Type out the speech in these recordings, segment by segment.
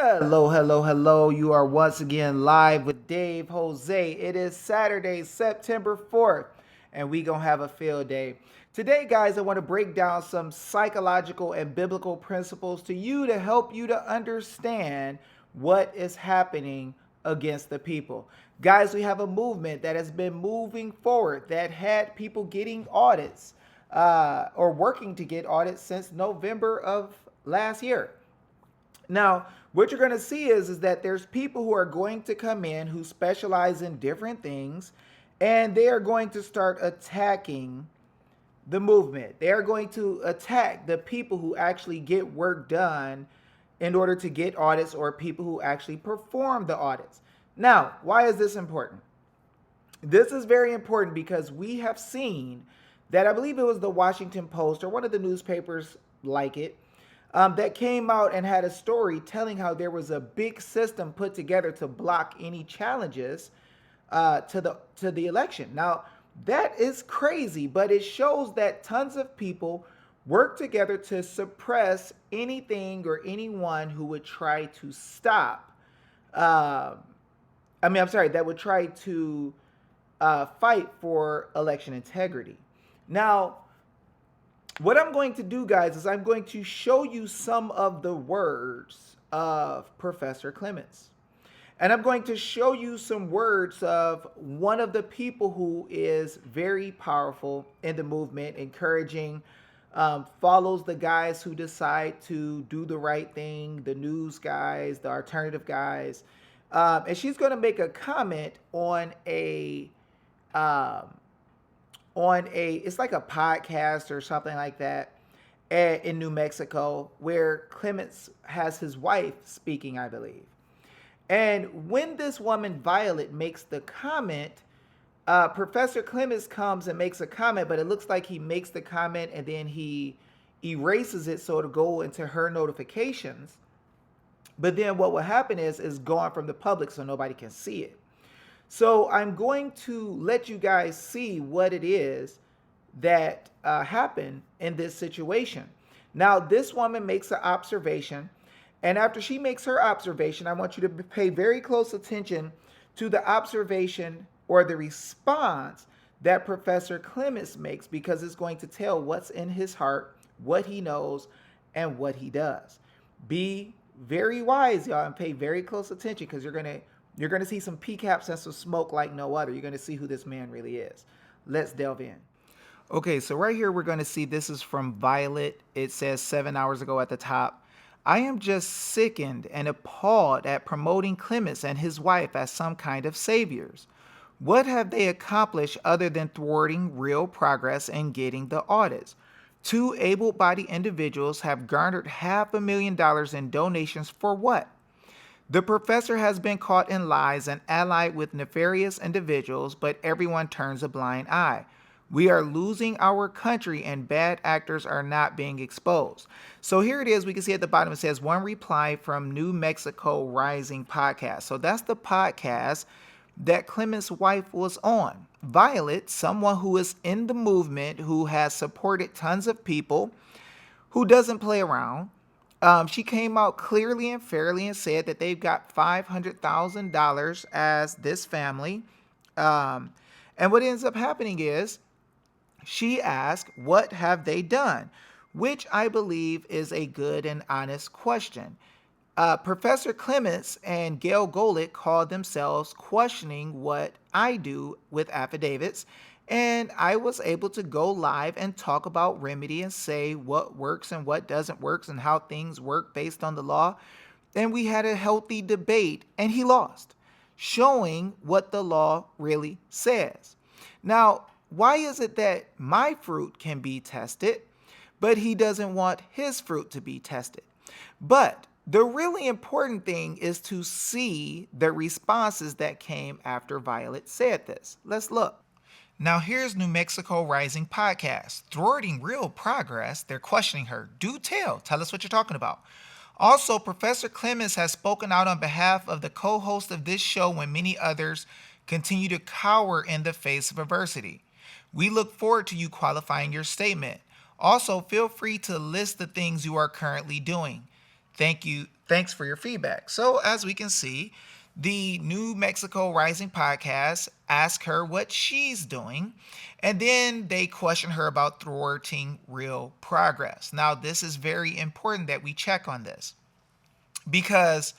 Hello, hello, hello. You are once again live with Dave Jose. It is Saturday, September 4th, and we going to have a field day. Today, guys, I want to break down some psychological and biblical principles to you to help you to understand what is happening against the people. Guys, we have a movement that has been moving forward that had people getting audits or working to get audits since November of last year. Now, what you're going to see is that there's people who are going to come in who specialize in different things, and they are going to start attacking the movement. They are going to attack the people who actually get work done in order to get audits or people who actually perform the audits. Now, why is this important? This is very important because we have seen that I believe it was the Washington Post or one of the newspapers like it that came out and had a story telling how there was a big system put together to block any challenges to the election. Now that is crazy, but it shows that tons of people work together to suppress anything or anyone who would try to stop. Uh, that would try to fight for election integrity. Now, what I'm going to do, guys, is I'm going to show you some of the words of Professor Clements. And I'm going to show you some words of one of the people who is very powerful in the movement, encouraging, follows the guys who decide to do the right thing, the news guys, the alternative guys. And she's going to make a comment um, on it's like a podcast or something like that in New Mexico where Clements has his wife speaking, I believe. And when this woman, Violet, makes the comment, Professor Clements comes and makes a comment, but it looks like he makes the comment and then he erases it so it'll go into her notifications. But then what will happen is gone from the public so nobody can see it. So I'm going to let you guys see what it is that happened in this situation. Now, this woman makes an observation, and after she makes her observation, I want you to pay very close attention to the observation or the response that Professor Clements makes, because it's going to tell what's in his heart, what he knows, and what he does. Be very wise, y'all, and pay very close attention, because you're gonna see some PCAPs and some smoke like no other. You're gonna see who this man really is. Let's delve in. Okay, so right here we're gonna see this is from Violet. It says 7 hours ago at the top. I am just sickened and appalled at promoting Clements and his wife as some kind of saviors. What have they accomplished other than thwarting real progress and getting the audits? Two able-bodied individuals have garnered $500,000 in donations for what? The professor has been caught in lies and allied with nefarious individuals, but everyone turns a blind eye. We are losing our country and bad actors are not being exposed. So here it is. We can see at the bottom it says one reply from New Mexico Rising podcast. So that's the podcast that Clements' wife was on. Violet, someone who is in the movement, who has supported tons of people, who doesn't play around. She came out clearly and fairly and said that they've got $500,000 as this family. And what ends up happening is she asked, what have they done? Which I believe is a good and honest question. Professor Clements and Gail Golick called themselves questioning what I do with affidavits. And I was able to go live and talk about remedy and say what works and what doesn't work and how things work based on the law. And we had a healthy debate and he lost, showing what the law really says. Now, why is it that my fruit can be tested, but he doesn't want his fruit to be tested? But the really important thing is to see the responses that came after Violet said this. Let's look. Now here's New Mexico Rising podcast. Thwarting real progress, they're questioning her. Do tell us what you're talking about. Also, Professor Clements has spoken out on behalf of the co-host of this show when many others continue to cower in the face of adversity. We look forward to you qualifying your statement. Also, feel free to list the things you are currently doing. Thank you. Thanks for your feedback. So, as we can see, the New Mexico Rising podcast asked her what she's doing, and then they question her about thwarting real progress. Now, this is very important that we check on this because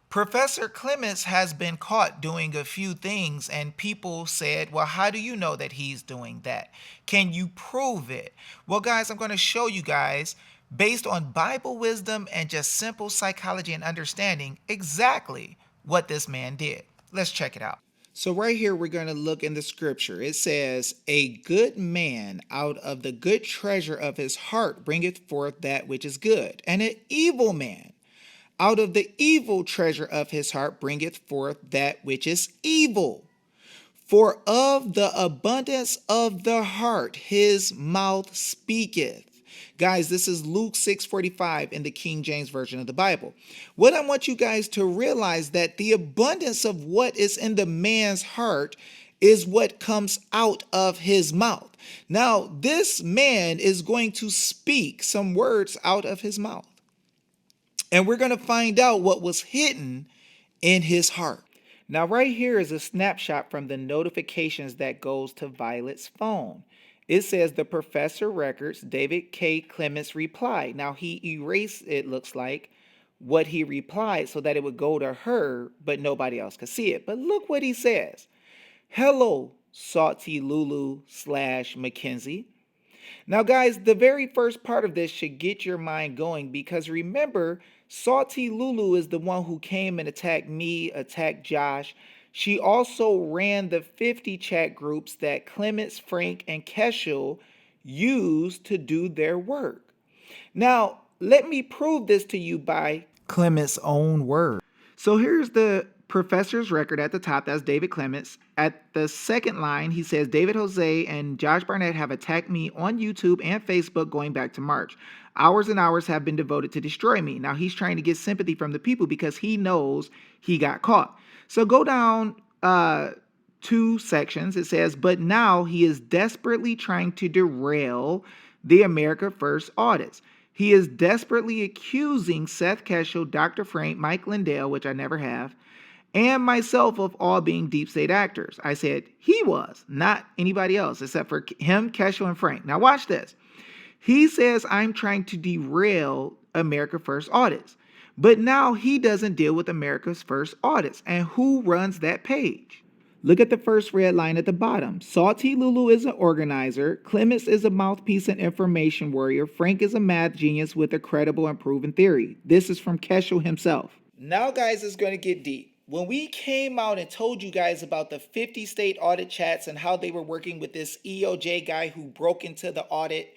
Professor Clements has been caught doing a few things, and people said, well, how do you know that he's doing that? Can you prove it? Well, guys, I'm going to show you guys, based on Bible wisdom and just simple psychology and understanding, exactly what this man did. Let's check it out. So, right here, we're going to look in the scripture. It says, a good man out of the good treasure of his heart bringeth forth that which is good, and an evil man out of the evil treasure of his heart bringeth forth that which is evil. For of the abundance of the heart his mouth speaketh. Guys, this is Luke 6:45 in the King James Version of the Bible. What I want you guys to realize that the abundance of what is in the man's heart is what comes out of his mouth. Now, this man is going to speak some words out of his mouth. And we're going to find out what was hidden in his heart. Now, right here is a snapshot from the notifications that goes to Violet's phone. It says the professor records David K. Clements replied. Now, he erased, it looks like, what he replied so that it would go to her, but nobody else could see it. But look what he says. Hello, Salty Lulu / Mackenzie. Now, guys, the very first part of this should get your mind going because remember, Salty Lulu is the one who came and attacked me, attacked Josh. She also ran the 50 chat groups that Clements, Frank, and Keschel used to do their work. Now, let me prove this to you by Clements' own word. So here's the professor's record at the top. That's David Clements. At the second line, he says, David Jose and Josh Barnett have attacked me on YouTube and Facebook going back to March. Hours and hours have been devoted to destroy me. Now he's trying to get sympathy from the people because he knows he got caught. So go down 2 sections. It says, but now he is desperately trying to derail the America First audits. He is desperately accusing Seth Keschel, Dr. Frank, Mike Lindell, which I never have, and myself of all being deep state actors. I said he was, not anybody else, except for him, Keschel, and Frank. Now watch this. He says I'm trying to derail America First audits. But now he doesn't deal with America's First audits. And who runs that page? Look at the first red line at the bottom. Salty Lulu is an organizer. Clements is a mouthpiece and information warrior. Frank is a math genius with a credible and proven theory. This is from Keschel himself. Now, guys, it's going to get deep. When we came out and told you guys about the 50 state audit chats and how they were working with this EOJ guy who broke into the audit,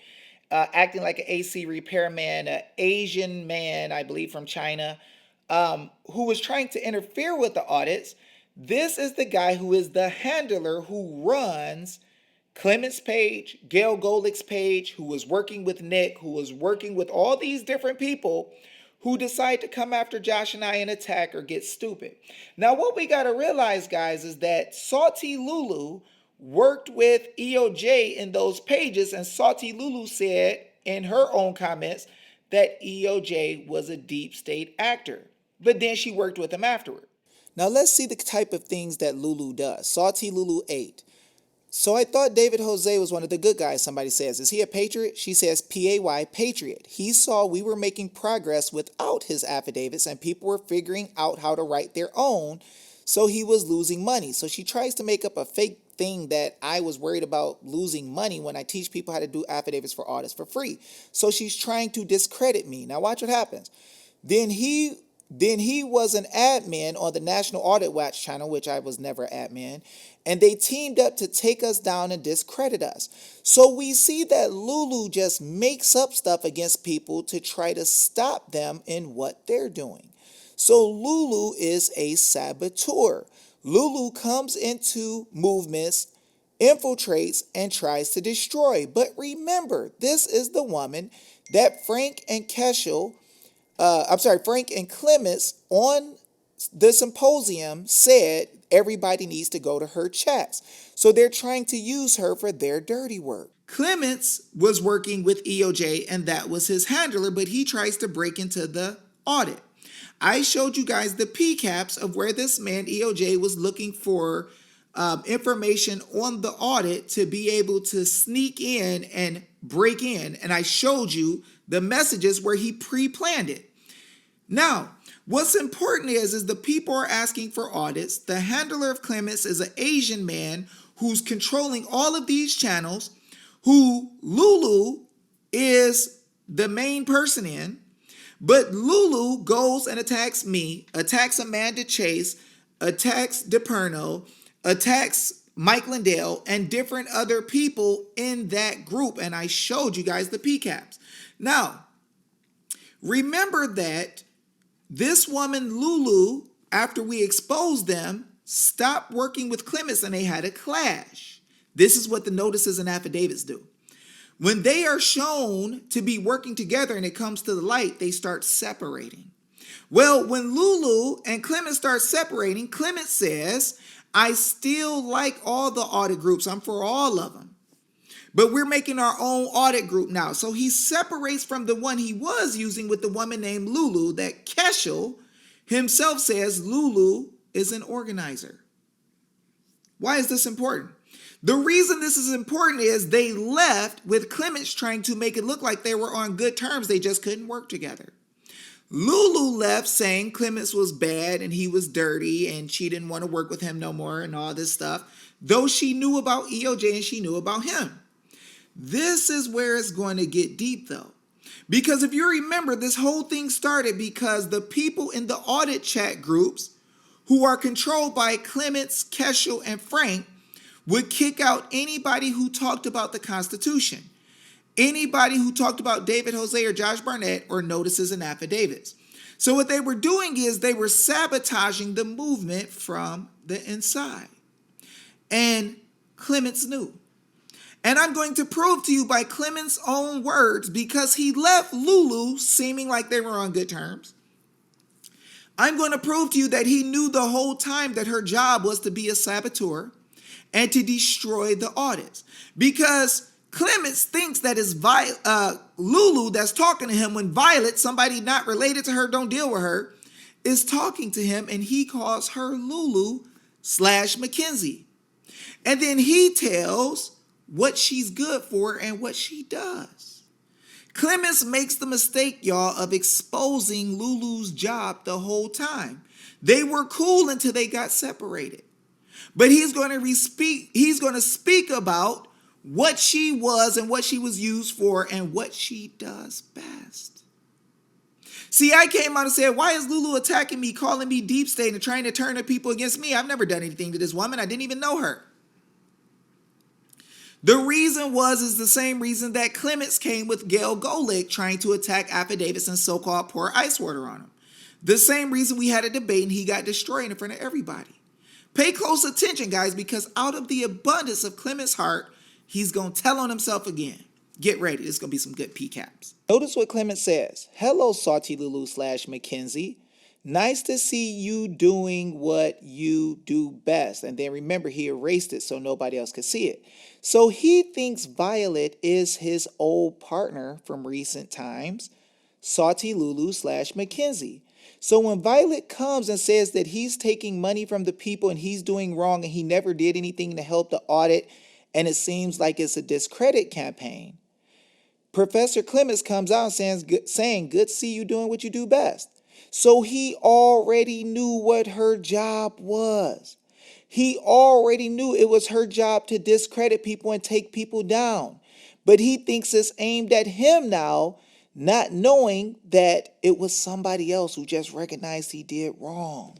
acting like an AC repairman, an Asian man, I believe from China, who was trying to interfere with the audits, this is the guy who is the handler who runs Clements' page, Gail Golick's page, who was working with Nick, who was working with all these different people who decide to come after Josh and I and attack or get stupid. Now, what we got to realize, guys, is that Salty Lulu worked with EOJ in those pages, and Salty Lulu said in her own comments that EOJ was a deep state actor. But then she worked with him afterward. Now let's see the type of things that Lulu does. Salty Lulu 8. So I thought David Jose was one of the good guys, somebody says. Is he a patriot? She says PAY, patriot. He saw we were making progress without his affidavits and people were figuring out how to write their own, so he was losing money. So she tries to make up a fake thing that I was worried about losing money when I teach people how to do affidavits for audits for free. So she's trying to discredit me. Now watch what happens. Then he was an admin on the National Audit Watch channel, which I was never admin, and they teamed up to take us down and discredit us. So we see that Lulu just makes up stuff against people to try to stop them in what they're doing. So Lulu is a saboteur. Lulu comes into movements, infiltrates, and tries to destroy. But remember, this is the woman that Frank and Clements on the symposium said everybody needs to go to her chats. So they're trying to use her for their dirty work. Clements was working with EOJ and that was his handler, but he tries to break into the audit. I showed you guys the PCAPs of where this man, EOJ, was looking for information on the audit to be able to sneak in and break in. And I showed you the messages where he pre-planned it. Now, what's important is the people are asking for audits. The handler of Clements is an Asian man who's controlling all of these channels, who LuLu is the main person in. But LuLu goes and attacks me, attacks Amanda Chase, attacks DePerno, attacks Mike Lindell, and different other people in that group. And I showed you guys the PCAPs. Now, remember that this woman, LuLu, after we exposed them, stopped working with Clements and they had a clash. This is what the notices and affidavits do. When they are shown to be working together and it comes to the light, they start separating. Well, when LuLu and Clements start separating, Clements says, I still like all the audit groups. I'm for all of them. But we're making our own audit group now. So he separates from the one he was using with the woman named LuLu that Keschel himself says LuLu is an organizer. Why is this important? The reason this is important is they left with Clements trying to make it look like they were on good terms. They just couldn't work together. LuLu left saying Clements was bad and he was dirty and she didn't want to work with him no more and all this stuff, though she knew about EOJ and she knew about him. This is where it's going to get deep though. Because if you remember, this whole thing started because the people in the audit chat groups who are controlled by Clements, Keschel, and Frank would kick out anybody who talked about the Constitution, anybody who talked about David Jose or Josh Barnett or notices and affidavits. So what they were doing is they were sabotaging the movement from the inside. And Clements knew. And I'm going to prove to you by Clements' own words, because he left LuLu seeming like they were on good terms. I'm going to prove to you that he knew the whole time that her job was to be a saboteur and to destroy the audits. Because Clements thinks that it's LuLu that's talking to him when Violet, somebody not related to her, don't deal with her, is talking to him, and he calls her LuLu/Mackenzie. And then he tells what she's good for and what she does. Clements makes the mistake, y'all, of exposing LuLu's job the whole time. They were cool until they got separated. But he's going to speak about what she was and what she was used for and what she does best. See, I came out and said, why is LuLu attacking me, calling me deep state and trying to turn the people against me? I've never done anything to this woman. I didn't even know her. The reason is the same reason that Clements came with Gail Golick trying to attack affidavits and so-called pour ice water on him. The same reason we had a debate and he got destroyed in front of everybody. Pay close attention, guys, because out of the abundance of Clements' heart, he's going to tell on himself again. Get ready. This is going to be some good PCAPs. Notice what Clements says. Hello, Salty LuLu/Mackenzie. Nice to see you doing what you do best. And then remember, he erased it so nobody else could see it. So he thinks Violet is his old partner from recent times, Salty LuLu/Mackenzie. So when Violet comes and says that he's taking money from the people and he's doing wrong and he never did anything to help the audit and it seems like it's a discredit campaign, Professor Clements comes out saying, good to see you doing what you do best. So he already knew what her job was. He already knew it was her job to discredit people and take people down. But he thinks it's aimed at him now, not knowing that it was somebody else who just recognized he did wrong.